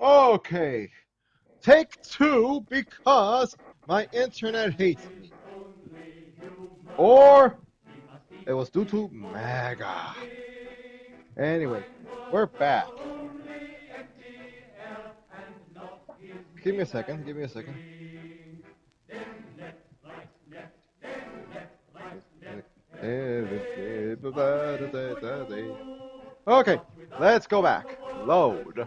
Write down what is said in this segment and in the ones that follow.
Okay, take two because my internet hates me. Or it was due to MAGA. Anyway, we're back. Give me a second, give me a second. Okay, let's go back. Load.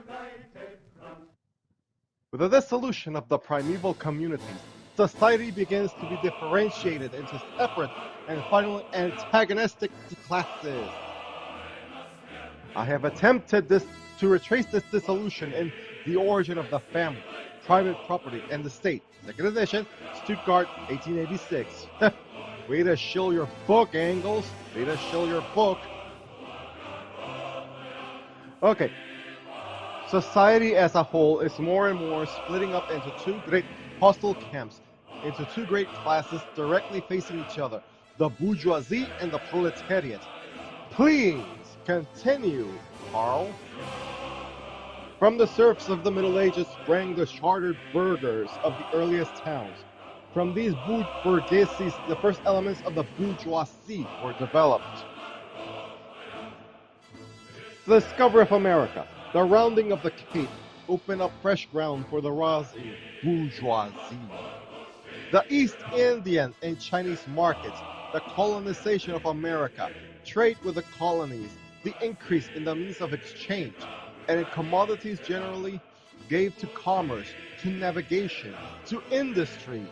With the dissolution of the primeval communities, society begins to be differentiated into separate and finally antagonistic classes. I have attempted to retrace this dissolution in The Origin of the Family, Private Property and the State, second edition, Stuttgart, 1886. Way to shill your book, Angles. Way to shill your book. Okay. Society as a whole is more and more splitting up into two great hostile camps, into two great classes directly facing each other, the bourgeoisie and the proletariat. Please continue, Carl. From the serfs of the Middle Ages sprang the chartered burghers of the earliest towns. From these bourgeoisies, the first elements of the bourgeoisie were developed. The discovery of America, the rounding of the Cape, opened up fresh ground for the rising bourgeoisie. The East Indian and Chinese markets, the colonization of America, trade with the colonies, the increase in the means of exchange, and in commodities generally, gave to commerce, to navigation, to industry,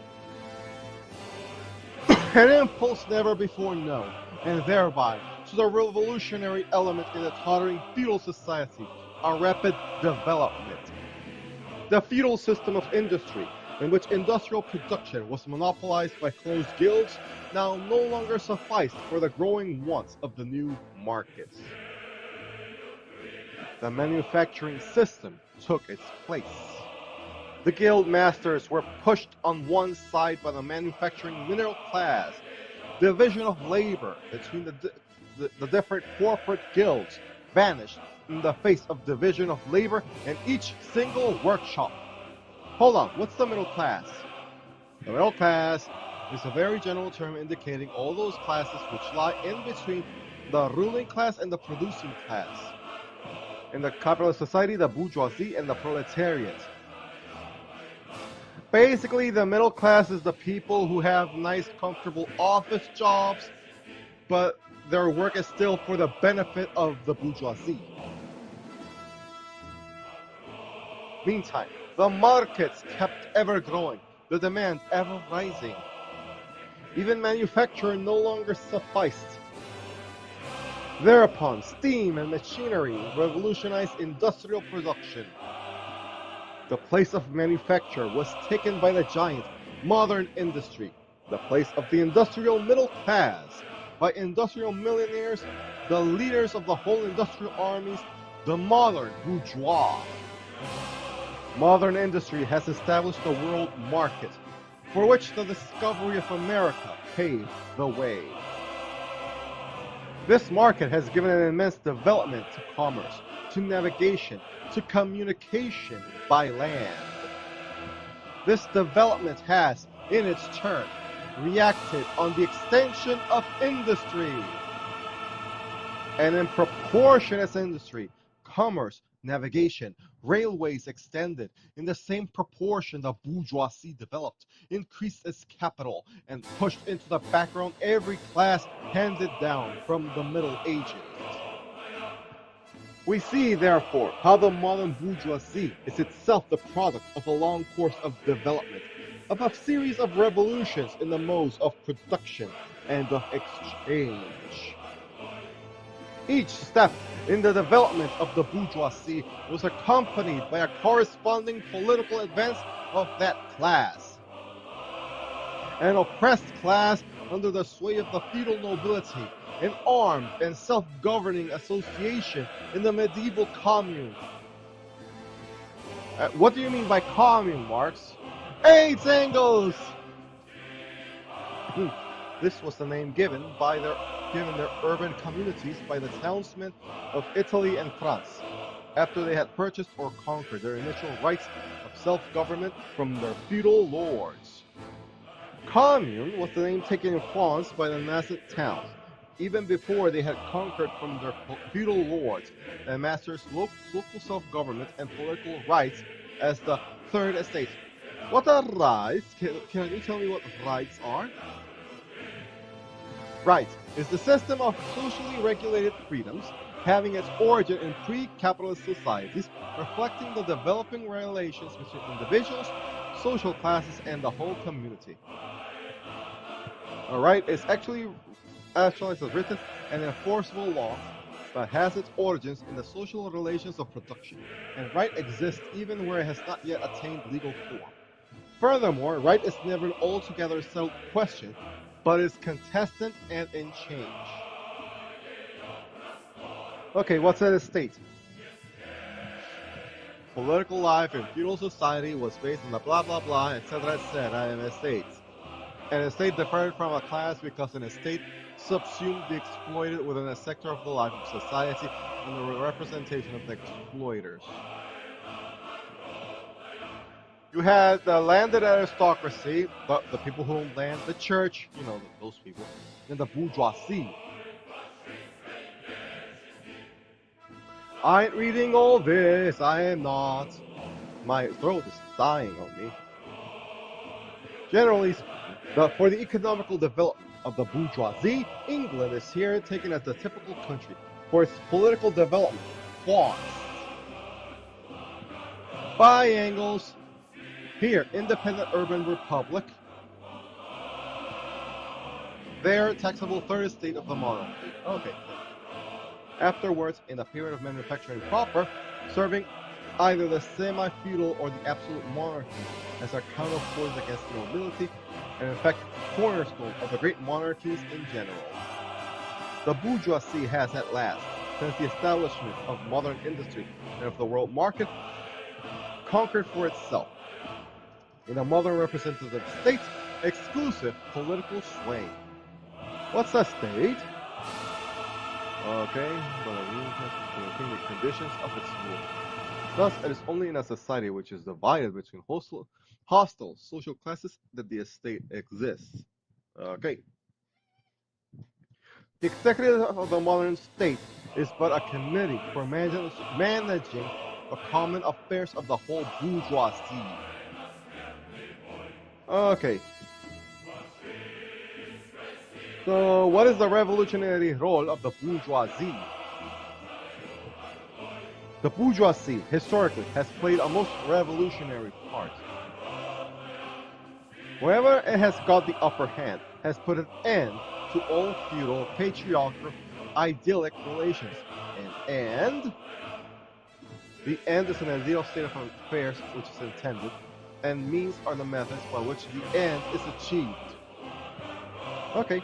an impulse never before known, and thereby to the revolutionary element in the tottering feudal society, a rapid development. The feudal system of industry, in which industrial production was monopolized by closed guilds, now no longer sufficed for the growing wants of the new markets. The manufacturing system took its place. The guild masters were pushed on one side by the manufacturing mineral class. Division of labor between the different corporate guilds vanished in the face of division of labor in each single workshop. Hold on, what's the middle class? The middle class is a very general term indicating all those classes which lie in between the ruling class and the producing class. In the capitalist society, the bourgeoisie and the proletariat. Basically, the middle class is the people who have nice, comfortable office jobs, but their work is still for the benefit of the bourgeoisie. Meantime, the markets kept ever growing, the demand ever rising. Even manufacture no longer sufficed. Thereupon, steam and machinery revolutionized industrial production. The place of manufacture was taken by the giant, modern industry, the place of the industrial middle class, by industrial millionaires, the leaders of the whole industrial armies, the modern bourgeois. Modern industry has established the world market, for which the discovery of America paved the way. This market has given an immense development to commerce, to navigation, to communication by land. This development has, in its turn, reacted on the extension of industry. And in proportion as industry, commerce, navigation, railways extended, in the same proportion the bourgeoisie developed, increased its capital, and pushed into the background every class handed down from the Middle Ages. We see, therefore, how the modern bourgeoisie is itself the product of a long course of development, of a series of revolutions in the modes of production and of exchange. Each step in the development of the bourgeoisie was accompanied by a corresponding political advance of that class. An oppressed class under the sway of the feudal nobility, an armed and self-governing association in the medieval commune. What do you mean by commune, Marx? AIDS angles! This was the name given their urban communities by the townsmen of Italy and France. after they had purchased or conquered their initial rights of self-government from their feudal lords. Commune was the name taken in France by the nascent towns, even before they had conquered from their feudal lords and masters local self-government and political rights as the Third Estate. What are rights? Can you tell me what rights are? Rights is the system of socially regulated freedoms having its origin in pre-capitalist societies, reflecting the developing relations between individuals, social classes, and the whole community. A right is actually as written and enforceable law, but has its origins in the social relations of production, and right exists even where it has not yet attained legal form. Furthermore, right is never an altogether settled question, but is contestant and in change. Okay, what's an estate? Political life in feudal society was based on the blah blah blah, etc. etc. in estates. An estate differed from a class because an estate subsumed the exploited within a sector of the life of society and the representation of the exploiters. You had the landed aristocracy, the people who owned land, the church, those people, and the bourgeoisie. I ain't reading all this, I am not. My throat is dying on me. Generally, for the economical development of the bourgeoisie, England is here taken as the typical country. For its political development, France. Biangles. Here, independent urban republic. There, taxable third estate of the monarchy. Okay. Afterwards, in the period of manufacturing proper, serving either the semi-feudal or the absolute monarchy as a counterpoise against the nobility, and in fact, cornerstone of the great monarchies in general. The bourgeoisie has at last, since the establishment of modern industry and of the world market, conquered for itself, in a modern representative state, exclusive political sway. What's a state? Okay, but a rule has to maintain the conditions of its rule. Thus, it is only in a society which is divided between hostile social classes that the estate exists. Okay. The executive of the modern state is but a committee for managing the common affairs of the whole bourgeoisie. Okay. So, what is the revolutionary role of the bourgeoisie? The bourgeoisie, historically, has played a most revolutionary part. Wherever it has got the upper hand, has put an end to all feudal, patriarchal, idyllic relations. And the end is an ideal state of affairs which is intended, and means are the methods by which the end is achieved. Okay.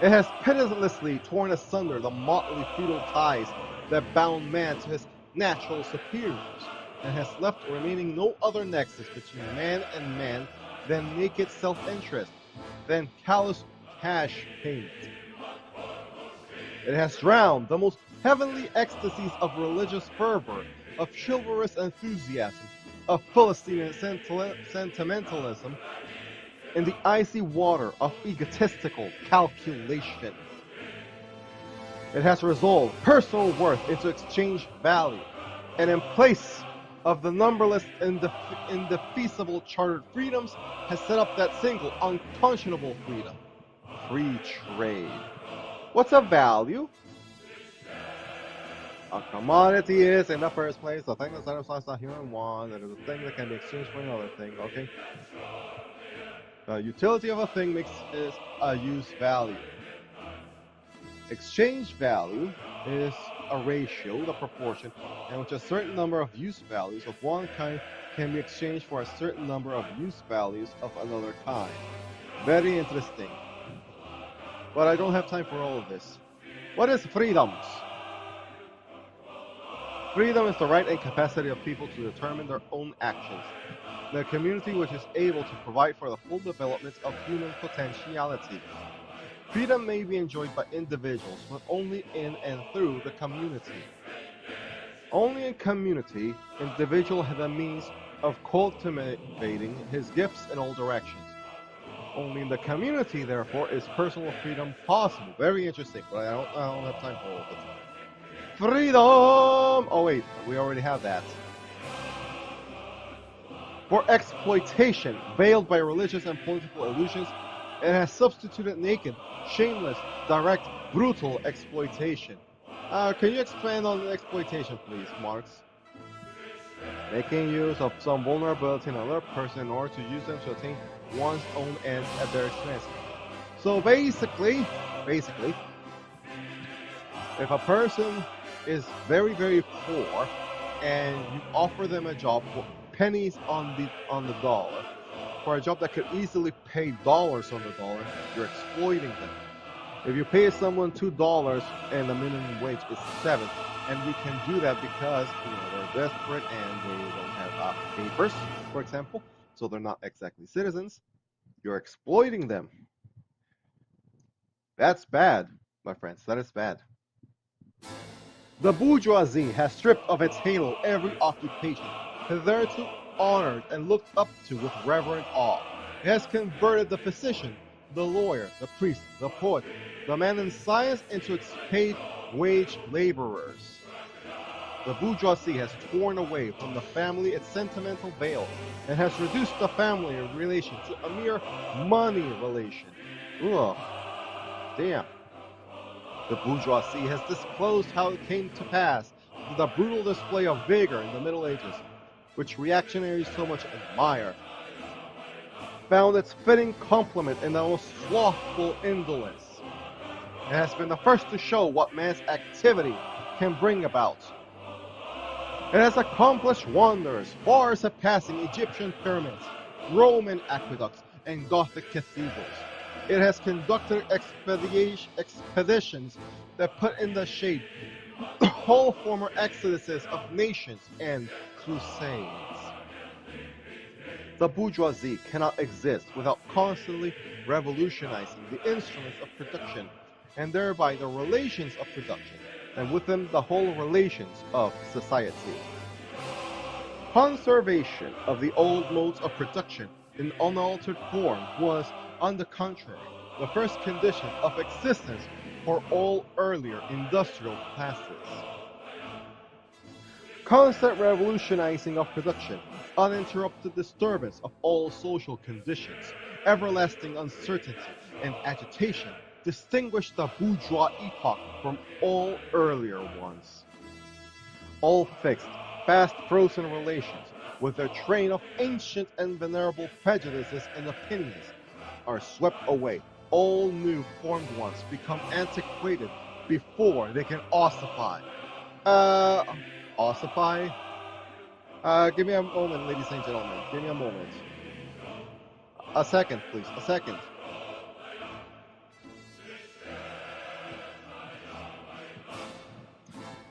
It has pitilessly torn asunder the motley feudal ties that bound man to his natural superiors, and has left remaining no other nexus between man and man than naked self-interest, than callous cash payment. It has drowned the most heavenly ecstasies of religious fervor, of chivalrous enthusiasm, of Philistine sentimentalism, in the icy water of egotistical calculation. It has resolved personal worth into exchange value, and in place of the numberless indefeasible chartered freedoms, has set up that single unconscionable freedom: free trade. What's a value? A commodity is, in the first place, a thing that satisfies the human want, and is a thing that can be exchanged for another thing, okay? The utility of a thing is a use value. Exchange value is a ratio, the proportion, in which a certain number of use values of one kind can be exchanged for a certain number of use values of another kind. Very interesting. But I don't have time for all of this. What is freedoms? Freedom is the right and capacity of people to determine their own actions. The community which is able to provide for the full development of human potentiality. Freedom may be enjoyed by individuals, but only in and through the community. Only in community, individual has a means of cultivating his gifts in all directions. Only in the community, therefore, is personal freedom possible. Very interesting, but I don't have time for all of it. Freedom! Oh wait, we already have that. For exploitation, veiled by religious and political illusions, it has substituted naked, shameless, direct, brutal exploitation. Can you expand on the exploitation, please, Marx? Making use of some vulnerability in another person in order to use them to attain one's own ends at their expense. So basically, if a person is very, very poor and you offer them a job for pennies on the dollar, for a job that could easily pay dollars on the dollar, you're exploiting them. If you pay someone $2 and the minimum wage is $7, and we can do that because they're desperate and they don't have papers, for example, so they're not exactly citizens, you're exploiting them. That's bad, my friends. That is bad. The bourgeoisie has stripped of its halo every occupation hitherto honored and looked up to with reverent awe. It has converted the physician, the lawyer, the priest, the poet, the man in science into its paid wage laborers. The bourgeoisie has torn away from the family its sentimental veil and has reduced the family relation to a mere money relation. Ugh. Damn. The bourgeoisie has disclosed how it came to pass that the brutal display of vigor in the Middle Ages, which reactionaries so much admire, found its fitting complement in the most slothful indolence. It has been the first to show what man's activity can bring about. It has accomplished wonders far surpassing Egyptian pyramids, Roman aqueducts, and Gothic cathedrals. It has conducted expeditions that put in the shade whole former exoduses of nations and crusades. The bourgeoisie cannot exist without constantly revolutionizing the instruments of production and thereby the relations of production, and with them the whole relations of society. Conservation of the old modes of production in unaltered form was, on the contrary, the first condition of existence for all earlier industrial classes. Constant revolutionizing of production, uninterrupted disturbance of all social conditions, everlasting uncertainty and agitation distinguish the bourgeois epoch from all earlier ones. All fixed, fast frozen relations, with their train of ancient and venerable prejudices and opinions, are swept away. All new formed ones become antiquated before they can ossify. Ossify? Give me a moment, ladies and gentlemen. Give me a moment. A second, please. A second.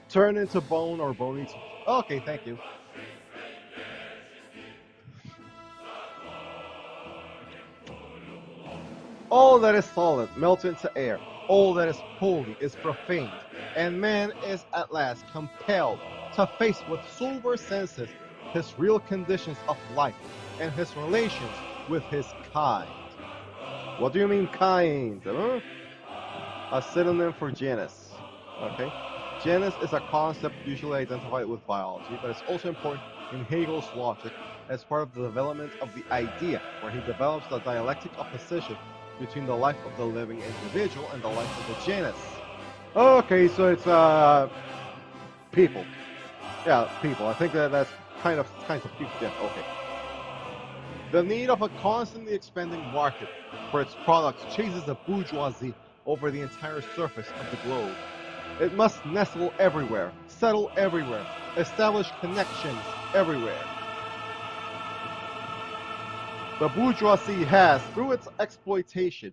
Turn into bone or bone into... Okay, thank you. All that is solid melts into air. All that is holy is profaned. And man is at last compelled to face with sober senses his real conditions of life and his relations with his kind. What do you mean kind? Huh? A synonym for genus. Okay? Genus is a concept usually identified with biology, but it's also important in Hegel's logic as part of the development of the idea, where he develops the dialectic opposition between the life of the living individual and the life of the genus. Okay, so it's people. Yeah, people. I think that's kinds of people. Yeah, okay. The need of a constantly expanding market for its products chases the bourgeoisie over the entire surface of the globe. It must nestle everywhere, settle everywhere, establish connections everywhere. The bourgeoisie has, through its exploitation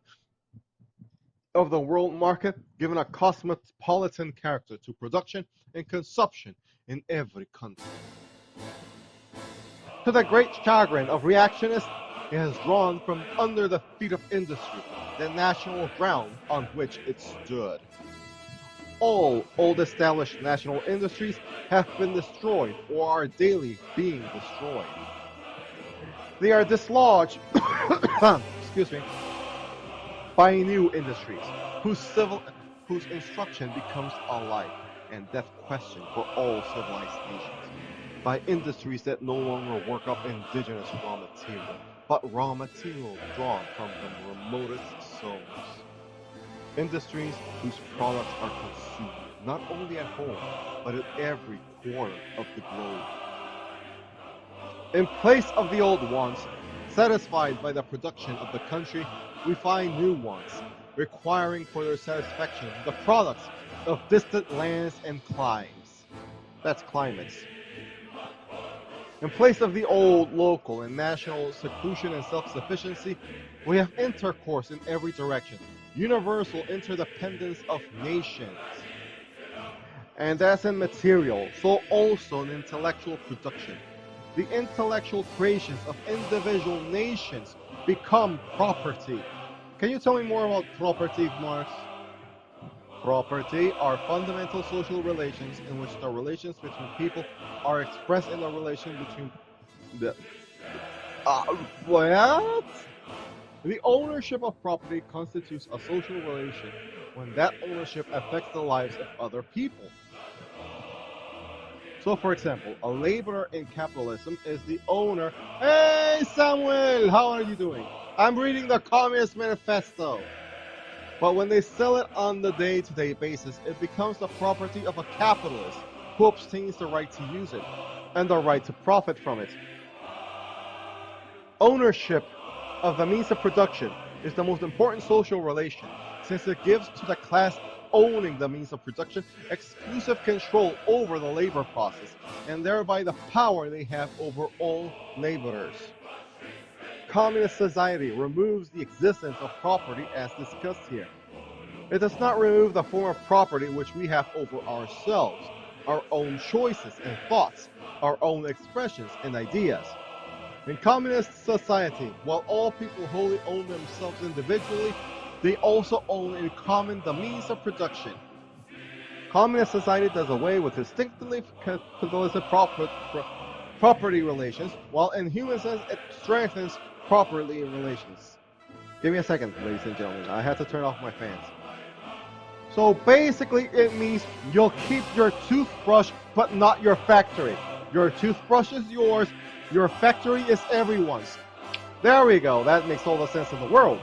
of the world market, given a cosmopolitan character to production and consumption in every country. To the great chagrin of reactionists, it has drawn from under the feet of industry the national ground on which it stood. All old established national industries have been destroyed or are daily being destroyed. They are dislodged excuse me, by new industries whose instruction becomes a life and death question for all civilized nations, by industries that no longer work up indigenous raw material, but raw material drawn from the remotest zones. Industries whose products are consumed not only at home, but in every corner of the globe. In place of the old ones, satisfied by the production of the country, we find new ones, requiring for their satisfaction the products of distant lands and climes. That's climates. In place of the old local and national seclusion and self-sufficiency, we have intercourse in every direction, universal interdependence of nations. And as in material, so also in intellectual production. The intellectual creations of individual nations become property. Can you tell me more about property, Marx? Property are fundamental social relations in which the relations between people are expressed in the relation between the... what? The ownership of property constitutes a social relation when that ownership affects the lives of other people. So, for example, a laborer in capitalism is the owner. Hey, Samuel, how are you doing? I'm reading the Communist Manifesto. But when they sell it on the day-to-day basis, it becomes the property of a capitalist who obtains the right to use it and the right to profit from it. Ownership of the means of production is the most important social relation, since it gives to the class owning the means of production exclusive control over the labor process, and thereby the power they have over all laborers. Communist society removes the existence of property as discussed here. It does not remove the form of property which we have over ourselves, our own choices and thoughts, our own expressions and ideas. In communist society, while all people wholly own themselves individually, they also own in common the means of production. Communist society does away with distinctively capitalistic property relations, while in human sense it strengthens property relations. Give me a second, ladies and gentlemen. I have to turn off my fans. So basically it means you'll keep your toothbrush, but not your factory. Your toothbrush is yours, your factory is everyone's. There we go, that makes all the sense in the world.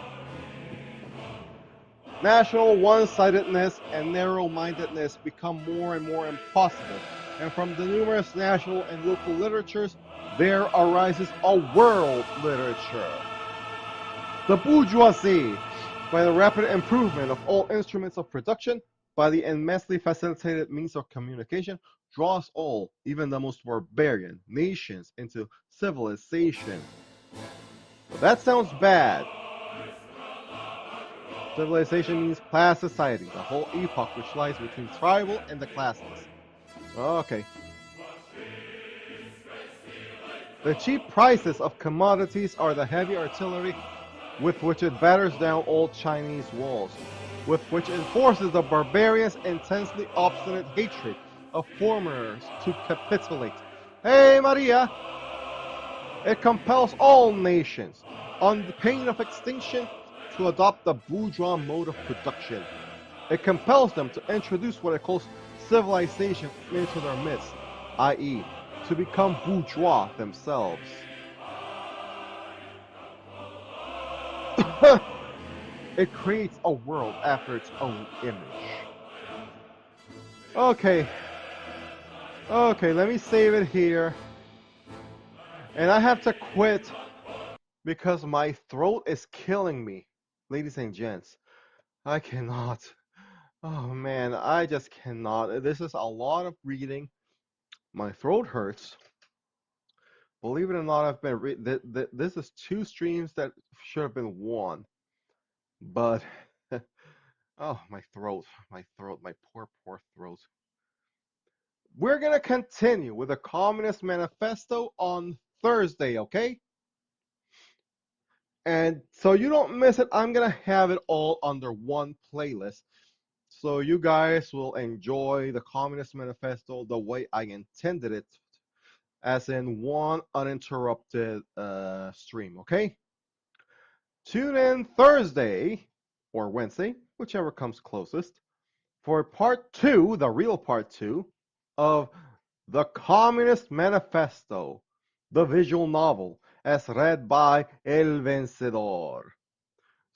National one-sidedness and narrow-mindedness become more and more impossible, and from the numerous national and local literatures, there arises a world literature. The bourgeoisie, by the rapid improvement of all instruments of production, by the immensely facilitated means of communication, draws all, even the most barbarian, nations into civilization. Well, that sounds bad. Civilization means class society, the whole epoch which lies between tribal and the classless. Okay. The cheap prices of commodities are the heavy artillery with which it batters down old Chinese walls, with which it forces the barbarians' intensely obstinate hatred of foreigners to capitulate. Hey, Maria! It compels all nations, on the pain of extinction, to adopt the bourgeois mode of production. It compels them to introduce what it calls civilization into their midst, i.e., to become bourgeois themselves. It creates a world after its own image. Okay, let me save it here. And I have to quit because my throat is killing me. Ladies and gents, I cannot. Oh man, I just cannot. This is a lot of reading. My throat hurts. Believe it or not, I've been this is 2 streams that should have been 1. But oh, my throat, my poor throat. We're gonna continue with the Communist Manifesto on Thursday, okay? And so you don't miss it, I'm gonna have it all under one playlist. So you guys will enjoy the Communist Manifesto the way I intended it, as in one uninterrupted stream, okay? Tune in Thursday or Wednesday, whichever comes closest, for part two, the real part two, of the Communist Manifesto, the visual novel, as read by El Vencedor.